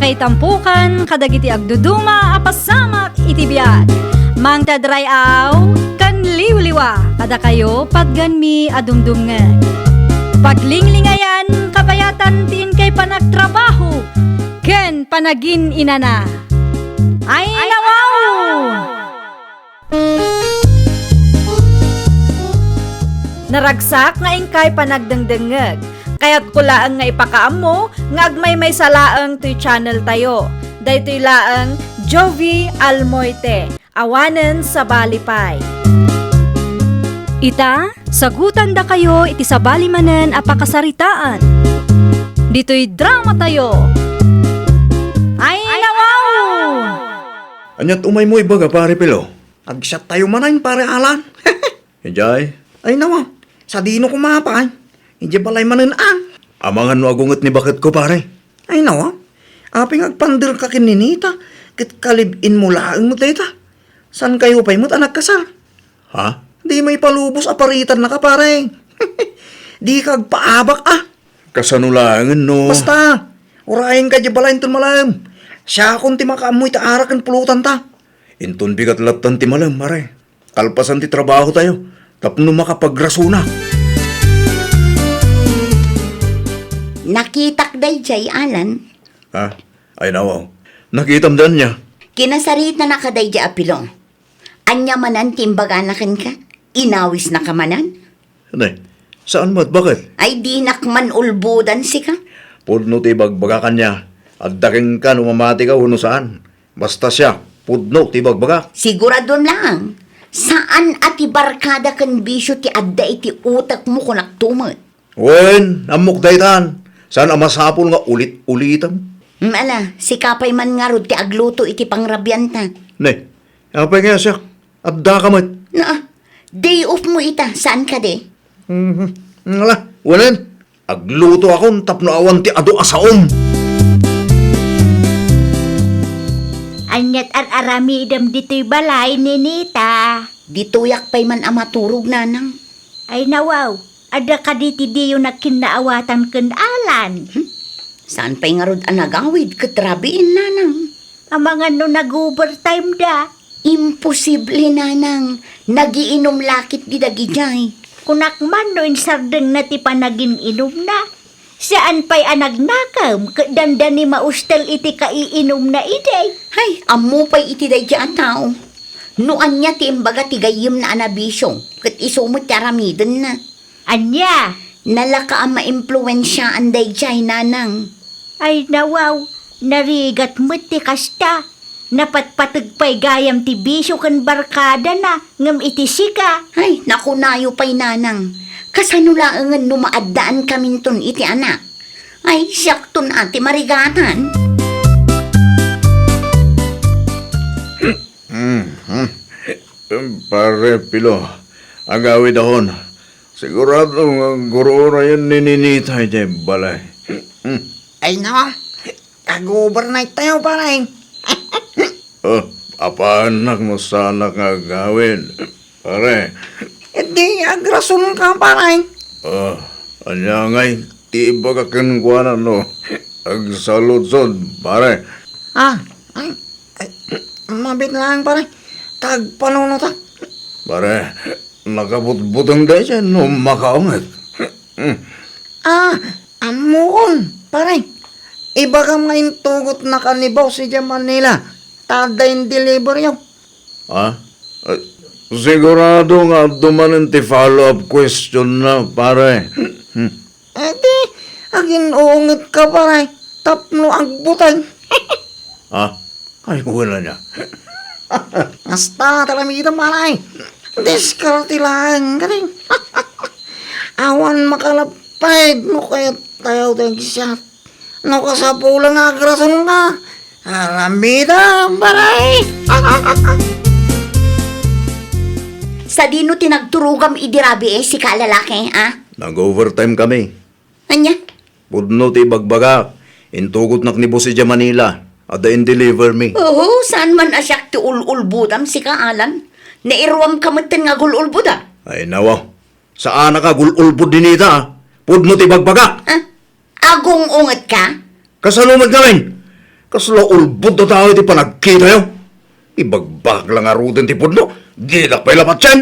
kay tampukan, kadagiti agduduma, apasamak iti biyag. Mang tadrayaw, kan liwliwa, kada kayo padganmi adumdumngan. Paglinglingayan, kabayatan tin kay panagtrabaho, ken panagin inana. Ay nawaw! Naragsak nga ingkay panagdengdengeg. Kaya't kulaang nga ipakaam mo, nga agmay may salaang to'y channel tayo. Daytoy laang Jovi Almoite, awanen sa balipay. Ita, sagutan da kayo iti sa balimanen apakasaritaan. Dito'y drama tayo. Ay nawaw! Anyat umay mo ibaga pare pilo. Agsyat tayo manayin pare alan. Enjoy. Ay nawa, sa dino kumapay. Hindi balay manan ang. Amangan no agungot ni bakit ko pare. Ay nawa, aping agpandir ka kininita. Kit kalibin mo laang mo teta. San kayo pa'y mo't anak kasal? Ha? Di may palubos aparitan na ka pare. Di kagpaabak ah. Kasanulangan no. Basta, urahin ka di balayin ton malam. Siya akong ti makaamoy ta arak ang pulutan ta. Inton bigat laptan ti malam pare. Kalpasan ti trabaho tayo. Tapno makapagrasuna. Nakitak day jay alan. Ha? Ay nawaw. Nakitam dan niya. Kinasarit na nakaday jay apilong. Anya manan timbaganakan ka. Inawis na ka manan. Anay, saan mo at bakit? Ay di nakman ulbudan si ka. Pudno ti bagbagakan niya. Agdaking ka numamati ka uno saan. Basta siya, pudno ti bagbaga. Sigurado lang. Saan ati barkada kan bisyo ti adda iti utak mo kung naktumot? Wen, amok daytan. Saan amasapol nga ulit-ulitan? Mala, si kapay man nga rod ti agluto iti pangrabyanta. Ne, apay nga siya. Adda ka mat. Na, day off mo ita. Saan ka de? Ngala, wanan. Agluto akong tapno awan ti ado asaom. Anyat arami idam dito'y balay, ninita. Dituyak pa'y man amaturog nanang. Ay nawaw, ada ka diti diyo na kinaawatan ken alan. Saan pa'y nga rod anagawid katrabiin nanang? Ang mga no nag-overtime da. Imposible nanang. Nagiinom lakit di dagijay. Kunak man no insardeng na ti panagin inom na. Saan pa'y anagnakam, dandan ni maustel iti kaiinom na iday. Hay, amu pa'y iti day dyan tao. Nuan niya ti imbaga ti gayim na anabisyo. Kat isumot yaramidin na. Anya, Nalaka ang ma-impluensya ang day dyan nanang. ay nawaw, narigat mo ti kasta. Napatpatag pa'y gayam ti bisyo kan barkada na, ngam iti sika. Hay, nakunayo pa'y nanang. Kasanulaangan numaaddaan kaminton iti anak. Ay, siyakton ati marigatan. Pare pilo, agawid ahon. Sigurado ang guro na yun nininitay niya balay. Ay no, kag-overnight tayo parang. Apanak mo sana kagawin. Pare, Hindi, agrason ka parang. anya ngay, ti bagakan ko na no. Agsaludsod, pare. Ay, mabit lang parang. Tagpanuno ta. Pare, nakabutbutang day siya no makaungat. Amukon, parang. Iba ka ngayon tugot na kanibaw si Manila. Tada yung deliver yun. Ha? Sigurado nga dumanin ti follow-up question na, pare. Di, agin uungit ka parang. Tapno ang butay. Ha? Ay, wala niya. Hasta talamitan parang. Diskarte lang ka rin. Awan makalapay mo kaya tayo tayong siya. No kasapulang agrason ka. Alamida, baray! Sa dino tinagturugam idirabi si kalalaki, ha? Nag-overtime kami. Anya? Pudno ti bagbaga. Intugot nak ni Boss si Manila. Ada in-deliver me. Oo, saan man asyak ti ululbudam si kaalan? Nairuam kamatin nga gululbuda. Ay, nawa. Saan ka gululbud dinita? Pudno ti bagbaga. Ha? Agong ungat ka? Kasalumad kami. Kasla ulbod na tao iti panagkita yun. Ibagbag lang arudan ti pudno. Di na pa'y lapat siyan.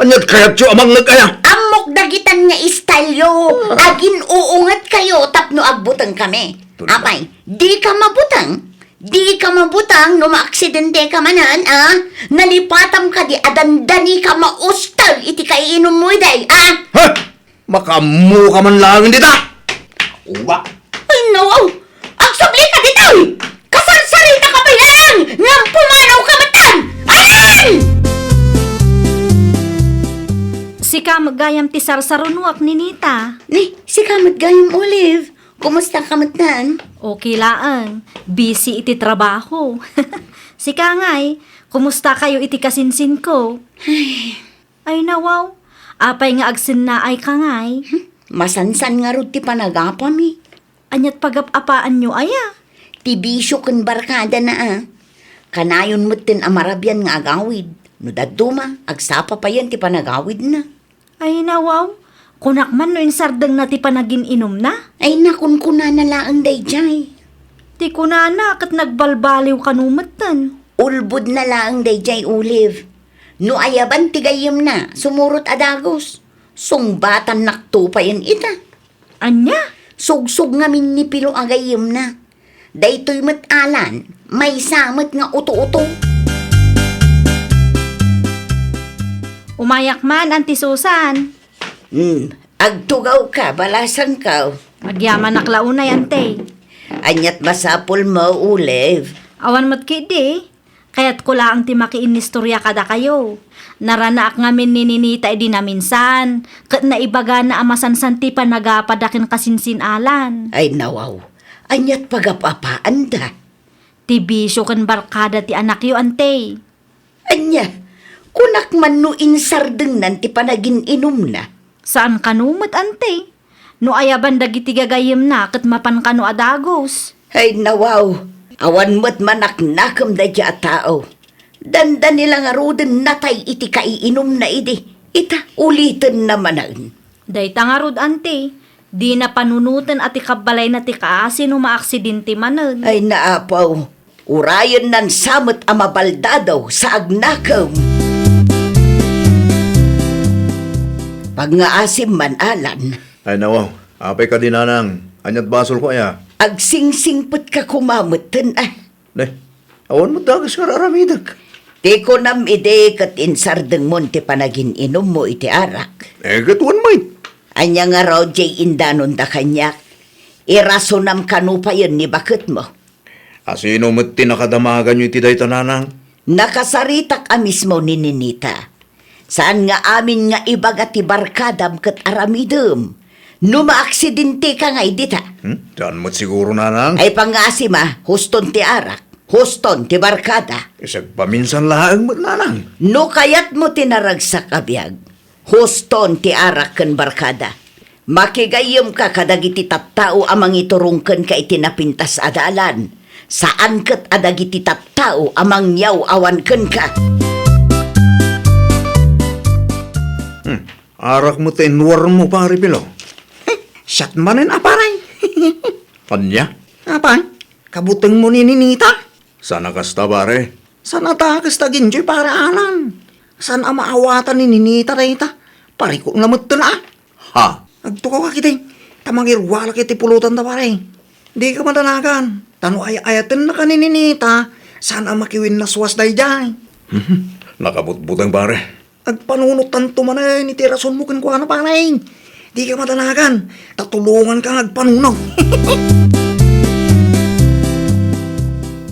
Anyat kayat siyo amang nagkaya. Amok dagitan nga istalyo. Agin uungat kayo tapno agbutang kami. Tunda. Apay, di ka mabutang. Di ka mabutang no maaksidente ka manan, ah? Nalipatam ka di adandani ka maustal iti kaiinom mo day, ah? Ha? Makamu ka man lang dita. Uwa. Ay, no! Agsubli ka dito! Kasarsarita ka ba yan? Ngam pumanaw ka matan! Ayan! Si ka magayam ti sarsarunuak ni Nita. Ni, si Kamat Gayam Olive. Kumusta ka matan? Okay laang, busy iti trabaho. Si Kangay, kumusta kayo iti kasinsin ko? Ay nawaw, apay nga agsin na ay Kangay. Masansan nga ro ti panagapa mi. Anyat pagapapaan nyo aya. Ti bisyo kun barkada na ah. Kanayon mo tin amarabyan nga agawid. No daduma, agsapa pa yan ti panagawid na. Ay nawaw, kunak man no insardeng na ti panagin inom na. Ay nakunkuna na laang dayjay. Ti kunana kat nagbalbaliw kanumatan. Ulbud na laang dayjay Olive. No ayaban ti gayem na, sumurot adagos. Sungbatan nakto pa yan ita. Anya? Sugsug nga minipilo agayem na. Daytoy matalan, may samot nga uto-uto. Umayak man, Auntie Susan. Agtugaw ka, balasan ka. Agyaman naklaunay, Ante. Anyat masapol mo, Olive. Awan mo't kidi. Kaya't ko lang ti makiinistorya kada kayo. Naranaak ngamin ni Ninita edi na minsan. Kat naibaga na amasansan ti panagapadakin kasinsinalan. Ay nawaw, anyat pagapapaan da. Ti bisyo kan barkada ti anak yo, Ante. Anya, kunak man no insardeng nan ti panagin inom na. Saan kanumot, Ante? No ayaban dagiti gagayem na kat mapan kano adagos. Ay nawaw, awan mo't manaknakam da dya tao. Danda nila nga roden natay iti kaiinom na idi. Ita ulitin namanan. Day tangarod, Ante. Di na panunutan at ikabalay na ti kaasin no maaksidente manen. Ay naapaw, urayan nan samot amabaldadaw sa agnakaw. Pag nga asim man alan, Ay nawaw. Apay ka dinanang. Anyat basol ko aya. agsingsingput ka kumamutan ah. Ne. Awan mo dagas ka raramidag. Di ko nam ide kat insardeng mon ti panagin inom mo iti arak. Gatuan mo Anya nga raw jay indanon da kanyak. Irasunam kanupa yun ni bakit mo. Asino mo't tinakadamagan nyo iti day tananang? Nakasaritak a mismo ni Ninita. Saan nga amin nga ibaga ti barkadam kat aramidem. No maaksidente ka nga idita. Saan mo't siguro nanang? Ay pangasim ah, huston ti arak. Huston ti barkada. Isag paminsan laang mo't nanang. No kayat mo tinaragsak abiyag. Huston ti arak ken barkada. Makigayom ka kadagiti tattao amang iturungken ka itinapintas adalan. Saan ket adagiti tattao amang yaw awan ken ka. Arak mo tinwar mo pare pilo. Siyat manin aparay. Anya? Apay, kabuteng mo ni Ninita. Sana kasta pare? Sana takas taginjoy para alan. San amaawatan ni Ninita reyta. Parikot nga mutan ah. Ha? Agtukaw ka kitay. Tamangirwala kiti pulutan ta pare. Di ka madanagan. Tano ayatin na ka ni Ninita. Sana makiwin na suwas day jay. Nakabutbutang pare. Agpanunutan tumanay ni tirason mo kan kuha na pare. Di ka madanagan. Tatulungan ka agpanunaw.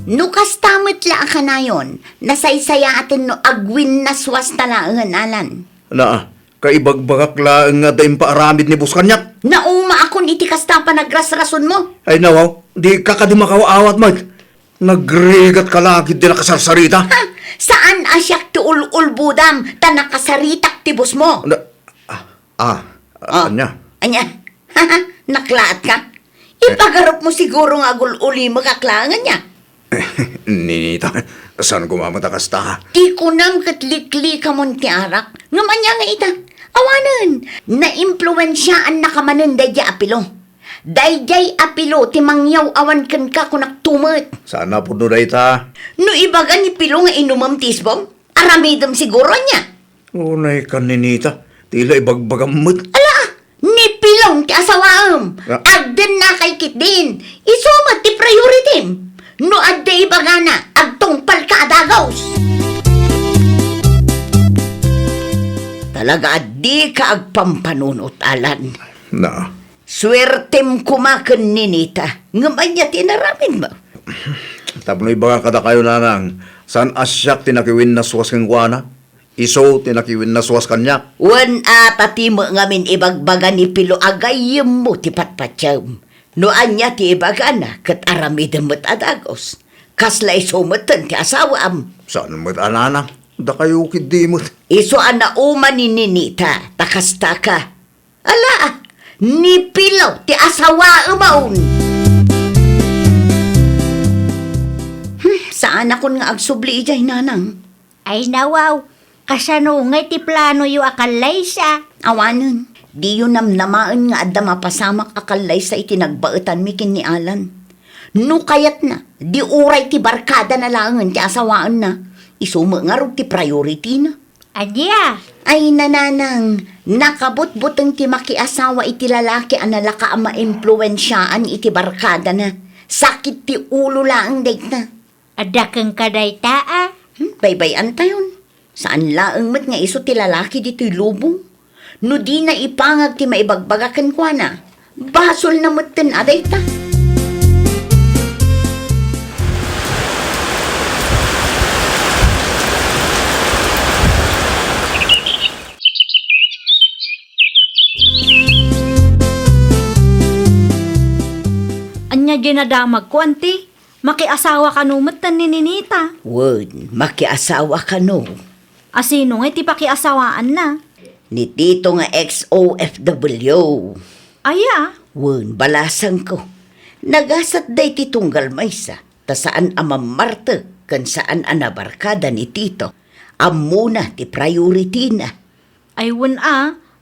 Nukas tamit la ka na yon. Nasaysaya atin no agwin na swas talaangan alan. Na, kaibagbagak laang nga dayong paaramid ni Buskanyat. Nauma akon iti kasta pa nagrasrason mo. Ay nawaw, di ka kadimakawaawat mag. Nagrigat ka lagi din nakasarsarita. Ha? Saan asyak ti ulbudam ta nakasaritak tibos mo? Anya? Anya? Haha, naklaat ka? Ipagarap mo siguro nga gululi makaklangan niya. Ninita, saan kumamata kasta? Di ko nam katlikli ka mon ti arak. Ngaman niya nga ita. Awanan, na-impluensyaan na kamanan da di apilo. Dayjay apilo ti mangyaw awan ken ka kunak tumot. Sana po no dayta. No ibaga ni pilo nga inumam tisbong, aramidem siguro niya. Unay kaninita. Tila ibagbagamot. Ala, ni pilong ti asawaam. Ah. Agden na kay kit din. Isumat ti priority. No adde ibaga na, agtungpal ka adagaws. Talaga addi ka agpampanunot, Alan. Na. Swertem kumakan ninita. Ngamanya tinaramin mo. Tapno ibaga kada kayo nanang. San asyak tinakiwin na suwas kang guana? Iso tinakiwin na suwas kanya. Wan atati mo ngamin ibagbaga ni Pilo agayem mo ti patpatyam. No anya ti ibaga na kat aramidem mo't adagos. Kaslay sumatan ti asawam. Saan mo't ananang? Da kayo kidimot. Iso ana uma ni ninita takasta ka. Ala, ni Pilo ti asawa umaon. Saan akon nga agsubli ijay nanang? Ay nawaw, kasano ngay ti plano yu akalay siya. Awanon, di yun namnamaan nga adda mapasamak akalay sa itinagbaetan mi kin ni Alan. No kayat na, di uray ti barkada na langan ti asawaan na. Isumo nga rog ti priority na. Adya, Ay nananang, nakabot-buteng ti makiasawa iti lalaki ang nalaka ang maimpluwensyaan iti barkada na. Sakit ti ulo lang date na. ada kang kadayta ah. Baybayan tayon. Saan laang mat nga iso ti lalaki dito'y lubong? No di na ipangag ti maibagbagakan kwa na. Basol na maten aday ta. Anya ginadamag ko, auntie. Makiasawa ka numatan ni Ninita. Word, makiasawa ka no. Asino nga ti pakiasawaan na. Ni tito nga ex-OFW. Aya, Word, balasan ko. Nagasat day ti tunggal maysa. Ta saan amamarte kan saan anabarkada ni tito. Amuna ti priority na. aywan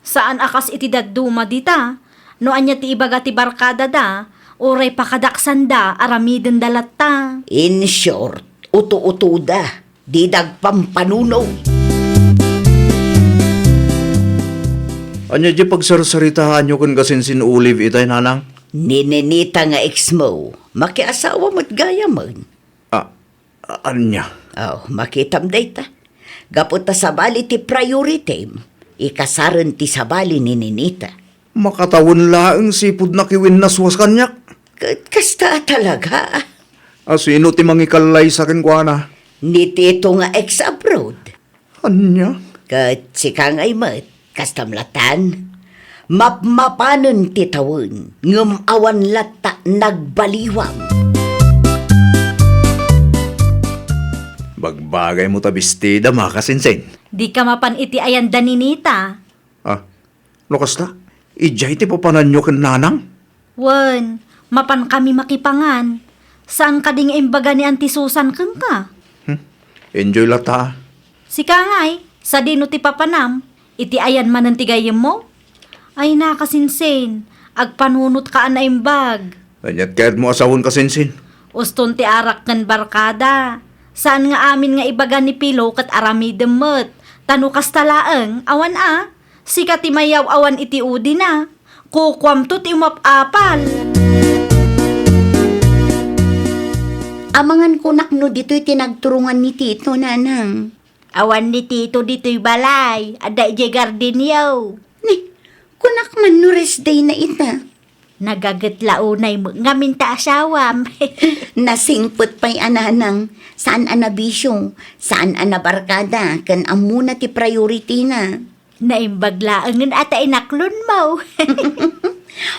saan akas iti dadduma dita. No anya ti ibaga ti barkada da, oray pakadaksan da, aramiden dalatta. In short, uto-utuda. Di dagpampanunaw. Anya di pagsarsaritahan nyo kan kasinsin Olive itay nanang? Ninenita nga ex mo. Makiasawa mo't gaya man. Anya? Oh, makitam data. Gapot ta sabali ti priority. Ikasaran ti sabali ni Ninita. Makatawon laang sipod na kiwin na suwas kanyak. Kasta talaga. Asino ti mangikalay sa akin kuana? Ni tito nga ex-abroad. Anya? Kat si kangay mat, kastamlatan. Mapmapanon ti tawon, ngem awan lata nagbaliwang. Bagbagay mo tabistida makasinsin. Di ka mapan iti ayan da Ninita. No kasta? Ijay ti papanan nyo kan nanang? Wan, mapan kami makipangan. Saan ka ding imbaga ni Auntie Susan kang ka? Enjoy lata. Si Kangay, sa dino ti papanam, iti ayan man ang tigayem mo? Ay nakasinsin, agpanunot ka na imbag. Anyat kahit mo asawon kasinsin. Uston ti arak kan barkada. Saan nga amin nga ibaga ni Pilo kat aramidem met. Tano kastalaeng, awan sika ti mayaw awan iti udi na. Kukwam to ti umapapal. Amangan kunak no dito'y tinagturungan ni tito, nanang. Awan ni tito dito'y balay, ada ije garden yaw. Ni, kunak man no rest day na ita. Nagagatlaunay mo ngamin ta asawam. Nasingpot pa'y ananang, saan anabisyo, saan anabarkada, kan amuna ti priority na. Naimbaglaangan ata inaklon mo.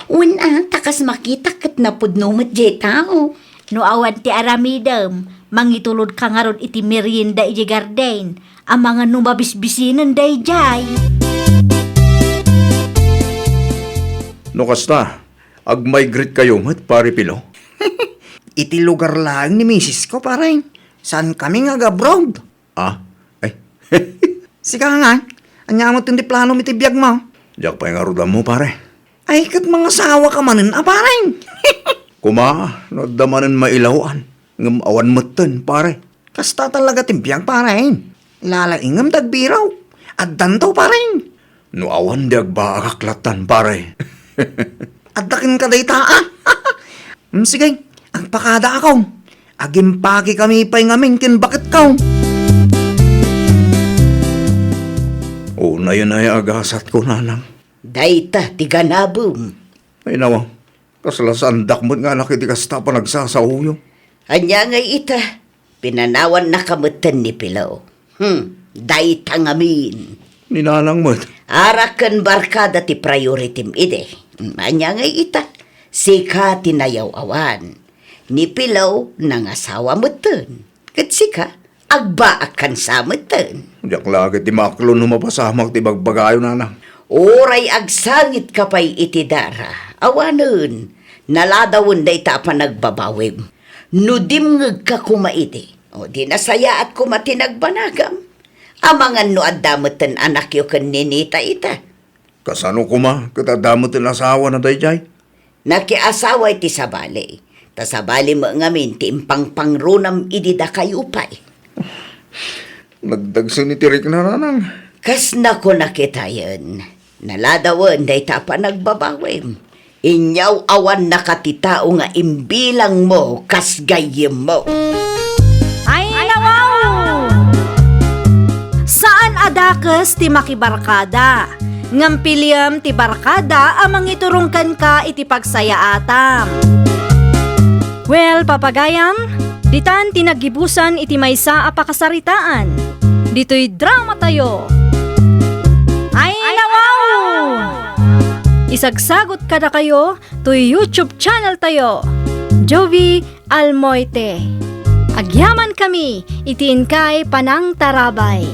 Una, takas makita kat napudnumat je tao. No awan ti aramidam, mangitulod ka nga ron iti merienda ije garden, ang mga numabisbisinan day jay. No kasta? Ag-migrate kayo mat pare Pilo? Iti lugar lang ni misis ko, pare. Saan kami nga abroad? Ay. Sika nga, anya mo ti plano mi ti biyag mo. Diyak pa yung arudan mo pare. Ay kat mga sawa ka manin, aparay. Kuma, no damanan mailawan. Ngam awan meten, pare. Kasta talaga timpiyang paray. Lalaingam tagbiraw. At dantaw paray. No awan di agba akaklatan, pare. At dakin ka daytaan. Sige, ang pakada ako. Agimpaki kami pa'y ngamin kin bakit kaw. O na yun ay agasat ko, nanang. Dayta ti ganabom. Ay nawa, kasalasan dakmot nga nakiti kasta pa nagsasahuyo. Anya nga ita, pinanawan na kamutan ni Pilaw. Dayta ngamin. Ninanang mo't. Arakan barkada ti priority ide. Anya nga ita, sika tinayaw awan. Ni Pilaw nangasawa mutan. Kat sika, agba akan sa mutan. Diyak lagi ti maklon humapasamak ti bagbagayo, nanang. Oray agsangit ka pa'y itidara. Awanon, naladawon da ita pa nagbabawim. Nudimngag ka kumaiti. O di nasaya at kumatinagbanagam. Amangan no addamutan anak yo kan ninita ita. Kasano kuma, katadamot ang asawa na dayjay. Nakiasawa iti sabali. Ta sabali mo ngamin ti impang pangrunam idida kayo pa'y. Nagdagso ni Tirik na, nanang. Kas na ko nakita yun. Naladawon da ita pa nagbabawim. Inyaw awan nakatitao nga imbilang mo kas gayem mo. Ay, nawaw! Saan adakas ti makibarkada? Ngampiliam ti barkada amang iturungkan ka iti pagsayaatam. Well, papagayam, ditan tinagibusan iti maysa a pakasaritaan. Dito'y drama tayo. Ay, nawaw! Isagsagot kada kayo to YouTube channel tayo, Jovi Almoite. Agyaman kami, itiin kay Panang Tarabay.